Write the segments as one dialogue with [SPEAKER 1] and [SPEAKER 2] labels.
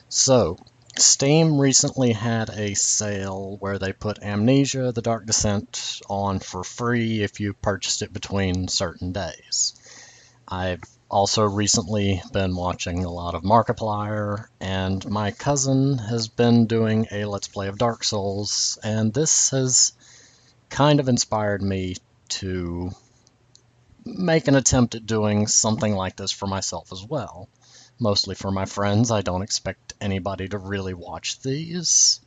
[SPEAKER 1] So, Steam recently had a sale where they put Amnesia: The Dark Descent on for free if you purchased it between certain days. I've also recently been watching a lot of Markiplier, and my cousin has been doing a Let's Play of Dark Souls, and this has kind of inspired me to make an attempt at doing something like this for myself as well. Mostly for my friends. I don't expect anybody to really watch these.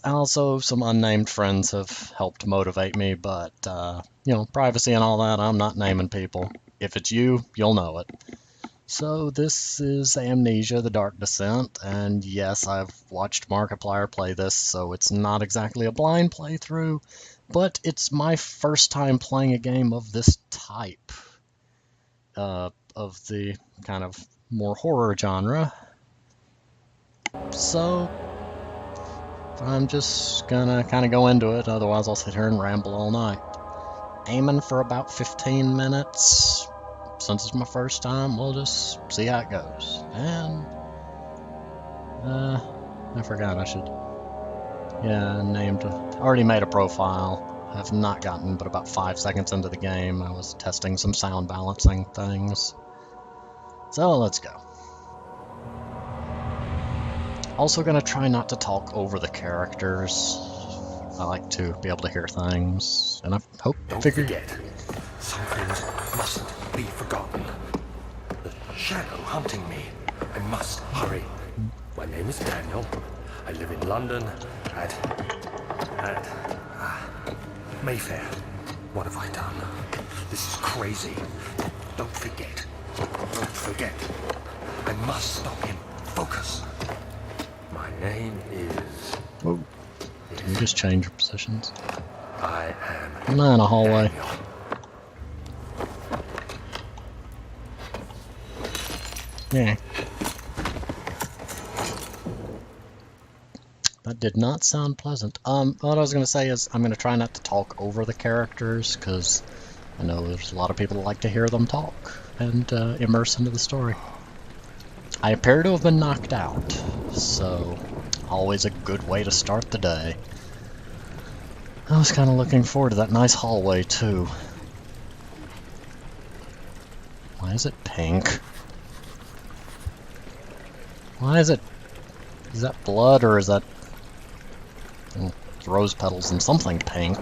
[SPEAKER 1] Also, some unnamed friends have helped motivate me, but, privacy and all that, I'm not naming people. If it's you, you'll know it. So this is Amnesia: The Dark Descent, and yes, I've watched Markiplier play this, so it's not exactly a blind playthrough, but it's my first time playing a game of this type, of the kind of more horror genre. So I'm just gonna kind of go into it, otherwise I'll sit here and ramble all night. Aiming for about 15 minutes. Since it's my first time, we'll just see how it goes. And I forgot I should, already made a profile. Have not gotten but about 5 seconds into the game. I was testing some sound balancing things. So let's go. Also gonna try not to talk over the characters. I like to be able to hear things, and I hope
[SPEAKER 2] Don't forget, some things mustn't be forgotten. The shadow hunting me. I must hurry. My name is Daniel. I live in London at Mayfair. What have I done? This is crazy. Don't forget. Don't forget. I must stop him. Focus. My name is...
[SPEAKER 1] Oh, can we just change our positions?
[SPEAKER 2] I am...
[SPEAKER 1] I'm not in a hallway.
[SPEAKER 2] Daniel.
[SPEAKER 1] Yeah. That did not sound pleasant. What I was going to say is I'm going to try not to talk over the characters, because I know there's a lot of people that like to hear them talk and immerse into the story. I appear to have been knocked out, so always a good way to start the day. I was kind of looking forward to that nice hallway, too. Why is it pink? Why is it... Is that blood, or is that... rose petals and something pink?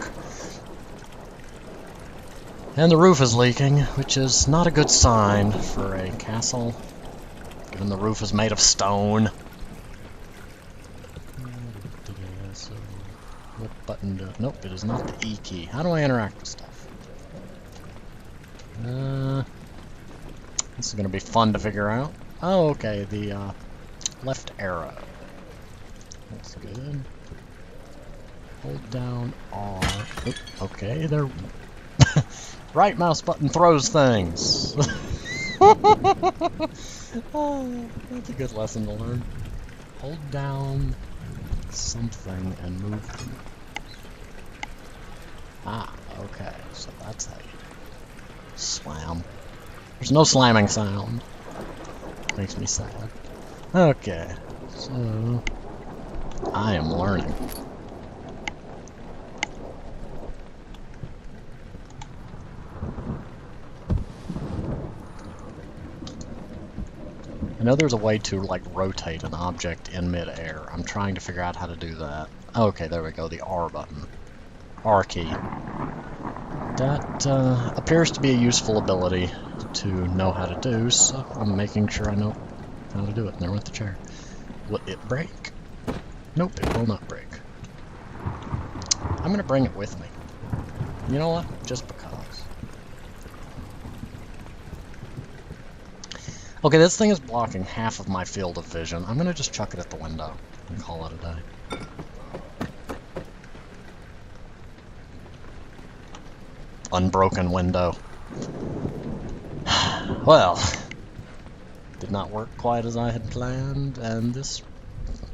[SPEAKER 1] And the roof is leaking, which is not a good sign for a castle, given the roof is made of stone. So, what button do... Nope, it is not the E key. How do I interact with stuff? This is going to be fun to figure out. Oh, okay, the left arrow. That's good. Hold down R. Oop, okay, there. Right mouse button throws things. Oh, that's a good lesson to learn. Hold down something and move them. Ah, okay, so that's how you slam. There's no slamming sound. Makes me sad. Okay, so I am learning. I know there's a way to, like, rotate an object in mid-air. I'm trying to figure out how to do that. Okay, there we go, the R button. R key. That appears to be a useful ability to know how to do, so I'm making sure I know how to do it. And there went the chair. Will it break? Nope, it will not break. I'm gonna bring it with me. You know what? Just because. Okay, this thing is blocking half of my field of vision. I'm gonna just chuck it at the window and call it a day. Unbroken window. Well, did not work quite as I had planned, and this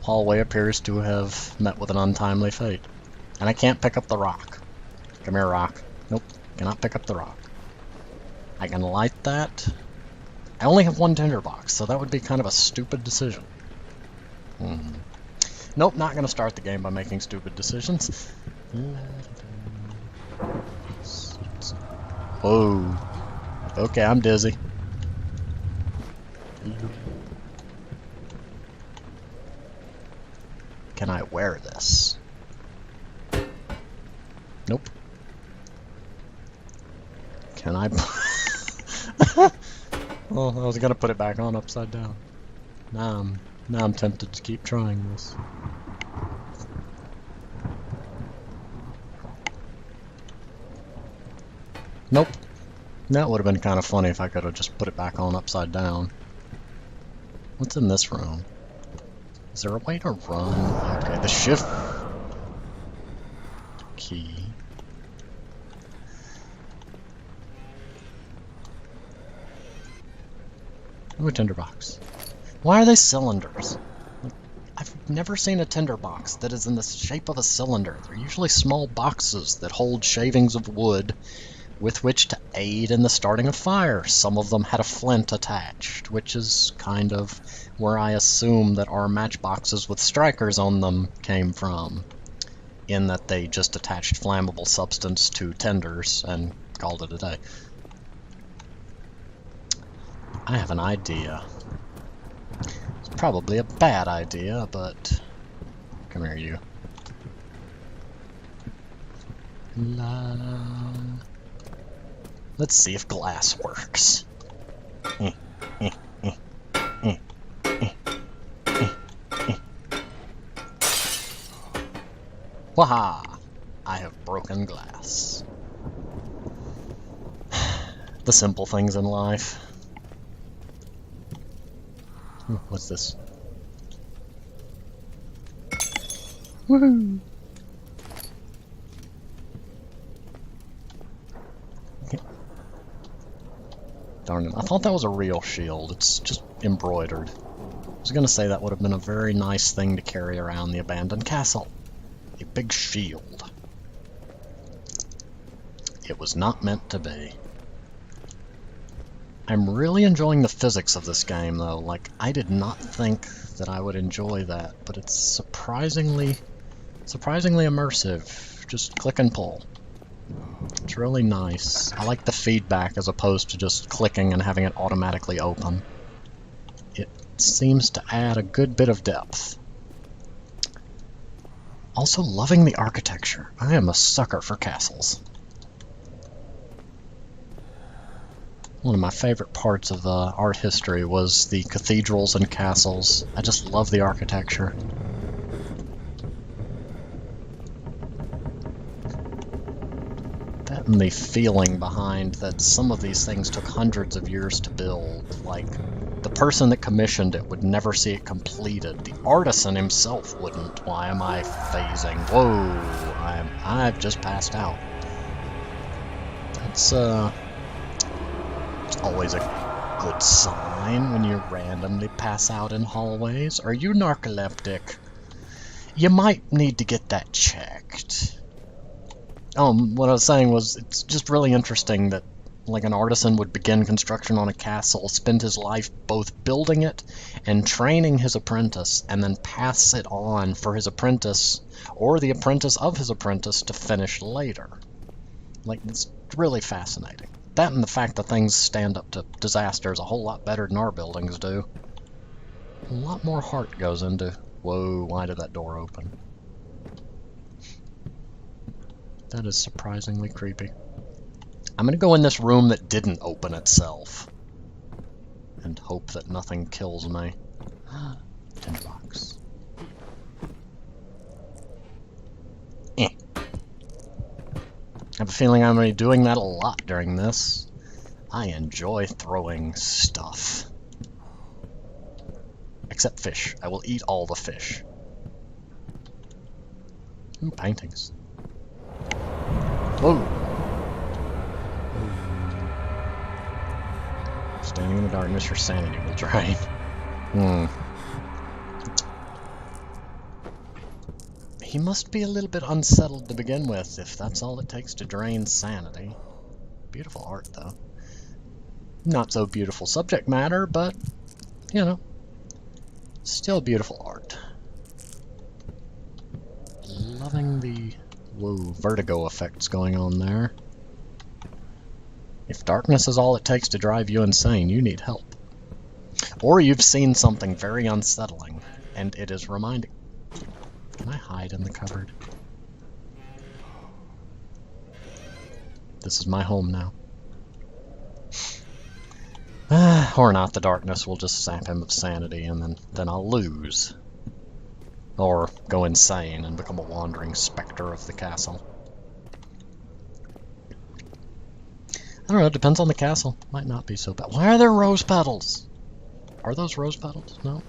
[SPEAKER 1] hallway appears to have met with an untimely fate. And I can't pick up the rock. Come here, rock. Nope, cannot pick up the rock. I can light that. I only have one tinderbox, so that would be kind of a stupid decision. Nope, not gonna start the game by making stupid decisions. Whoa. Okay, I'm dizzy. Can I wear this? Nope. Can I? Well, I was gonna put it back on upside down. Now I'm tempted to keep trying this. Nope. That would have been kind of funny if I could have just put it back on upside down. What's in this room? Is there a way to run? Okay, the shift key. Ooh, a tinderbox. Why are they cylinders? I've never seen a tinderbox that is in the shape of a cylinder. They're usually small boxes that hold shavings of wood with which to aid in the starting of fire. Some of them had a flint attached, which is kind of where I assume that our matchboxes with strikers on them came from, in that they just attached flammable substance to tinders and called it a day. I have an idea. It's probably a bad idea, but come here, you. Let's see if glass works. Waha! I have broken glass. The simple things in life. Ooh, what's this? Woohoo! Darn it, I thought that was a real shield. It's just embroidered. I was gonna say that would have been a very nice thing to carry around the abandoned castle. A big shield. It was not meant to be. I'm really enjoying the physics of this game, though. Like, I did not think that I would enjoy that, but it's surprisingly immersive. Just click and pull. It's really nice. I like the feedback as opposed to just clicking and having it automatically open. It seems to add a good bit of depth. Also loving the architecture. I am a sucker for castles. One of my favorite parts of art history was the cathedrals and castles. I just love the architecture. That and the feeling behind that some of these things took hundreds of years to build. Like, the person that commissioned it would never see it completed. The artisan himself wouldn't. Why am I phasing? Whoa! I've just passed out. That's it's always a good sign when you randomly pass out in hallways. Are you narcoleptic? You might need to get that checked. What I was saying was, it's just really interesting that, like, an artisan would begin construction on a castle, spend his life both building it and training his apprentice, and then pass it on for his apprentice, or the apprentice of his apprentice, to finish later. Like, it's really fascinating. That and the fact that things stand up to disasters a whole lot better than our buildings do. A lot more heart goes into... Whoa, why did that door open? That is surprisingly creepy. I'm gonna go in this room that didn't open itself. And hope that nothing kills me. Tinderbox. I have a feeling I'm going to be doing that a lot during this. I enjoy throwing stuff. Except fish. I will eat all the fish. Ooh, paintings. Whoa! Standing in the darkness, your sanity will drain. He must be a little bit unsettled to begin with, if that's all it takes to drain sanity. Beautiful art, though. Not so beautiful subject matter, but, you know, still beautiful art. loving the, whoa, vertigo effects going on there. If darkness is all it takes to drive you insane, you need help. Or you've seen something very unsettling, and it is reminding... Can I hide in the cupboard? This is my home now. Or not, the darkness will just sap him of sanity, and then I'll lose. Or go insane and become a wandering specter of the castle. I don't know, it depends on the castle. Might not be so bad. Why are there rose petals? Are those rose petals? No?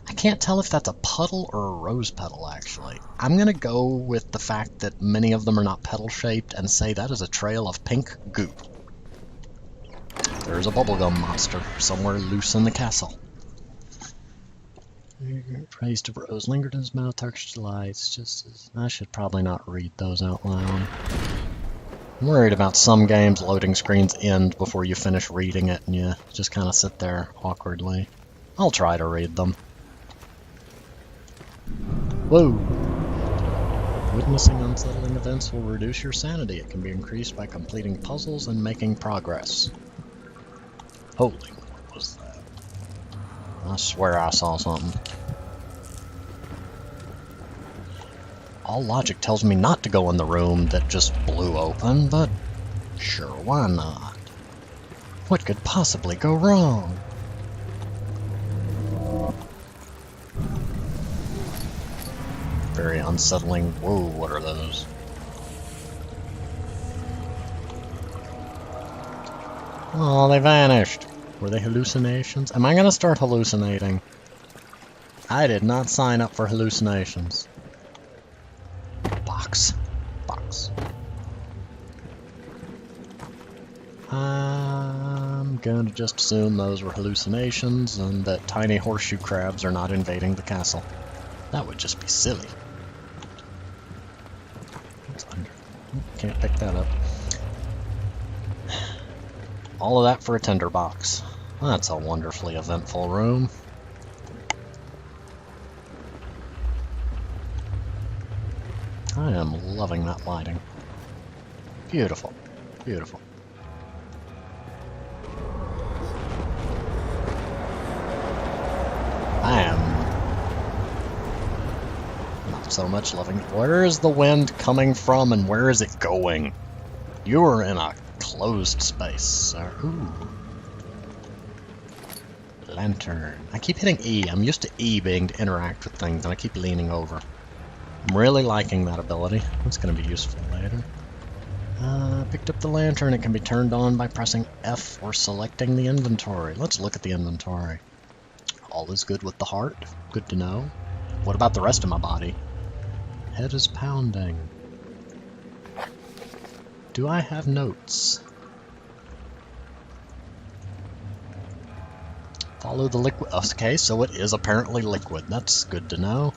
[SPEAKER 1] I can't tell if that's a puddle or a rose petal, actually. I'm gonna go with the fact that many of them are not petal-shaped and say that is a trail of pink goo. There's a bubblegum monster somewhere loose in the castle. Praise to Rose lingered in his mouth, touched lights. Just as I should probably not read those out loud. I'm worried about some games loading screens end before you finish reading it and you just kind of sit there awkwardly. I'll try to read them. Whoa! Witnessing unsettling events will reduce your sanity. It can be increased by completing puzzles and making progress. Holy, what was that? I swear I saw something. All logic tells me not to go in the room that just blew open, but sure, why not? What could possibly go wrong? Very unsettling. Whoa, what are those? Oh, they vanished. Were they hallucinations? Am I gonna start hallucinating? I did not sign up for hallucinations. Box. I'm gonna just assume those were hallucinations and that tiny horseshoe crabs are not invading the castle. That would just be silly. What's under? Can't pick that up. All of that for a tinderbox. That's a wonderfully eventful room. I am loving that lighting. Beautiful. Beautiful. I am not so much loving it. Where is the wind coming from and where is it going? You are in a closed space, sir. Ooh. Lantern. I keep hitting E. I'm used to E being to interact with things, and I keep leaning over. I'm really liking that ability. That's going to be useful later. Picked up the lantern. It can be turned on by pressing F or selecting the inventory. Let's look at the inventory. All is good with the heart. Good to know. What about the rest of my body? Head is pounding. Do I have notes? Follow the liquid. Okay, so it is apparently liquid. That's good to know.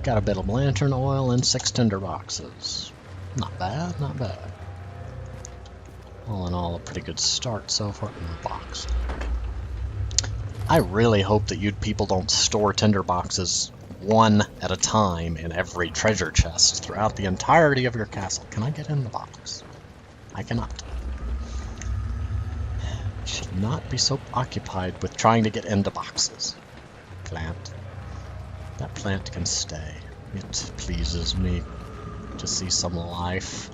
[SPEAKER 1] Got a bit of lantern oil and 6 tinder boxes. Not bad, not bad. All in all, a pretty good start so far in the box. I really hope that you people don't store tinder boxes one at a time in every treasure chest throughout the entirety of your castle. Can I get in the box? I cannot. I should not be so occupied with trying to get into boxes. Plant. That plant can stay. It pleases me to see some life.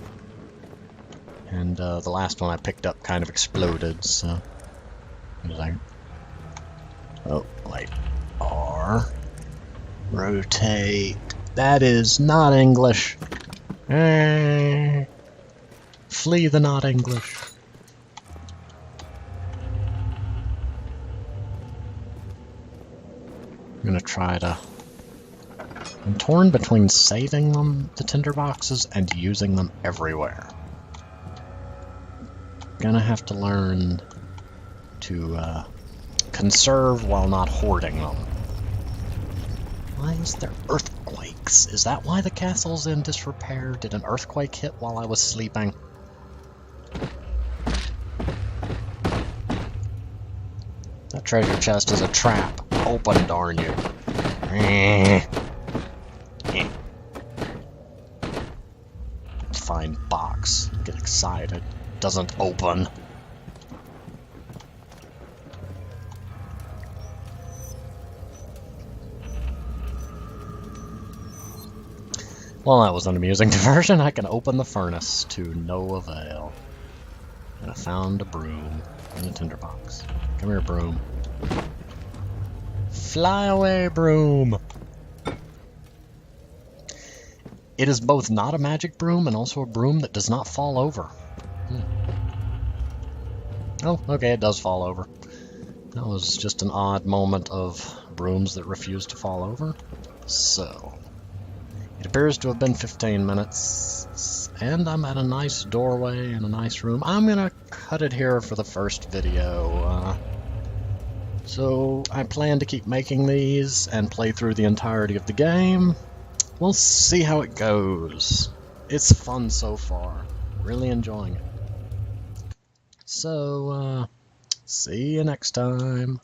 [SPEAKER 1] And the last one I picked up kind of exploded, so... Oh, wait. R. Rotate. That is not English. Flee the not English. I'm gonna try to... I'm torn between saving them, the tinder boxes, and using them everywhere. Gonna have to learn to conserve while not hoarding them. Why is there earthquakes? Is that why the castle's in disrepair? Did an earthquake hit while I was sleeping? That treasure chest is a trap. Open, darn you. Find box. Get excited. Doesn't open. Well, that was an amusing diversion. I can open the furnace to no avail. And I found a broom in the tinderbox. Come here, broom. Fly away, broom! It is both not a magic broom and also a broom that does not fall over. Oh, okay, it does fall over. That was just an odd moment of brooms that refuse to fall over. So, it appears to have been 15 minutes, and I'm at a nice doorway in a nice room. I'm gonna cut it here for the first video. So I plan to keep making these and play through the entirety of the game. We'll see how it goes. It's fun so far. Really enjoying it. So, see you next time.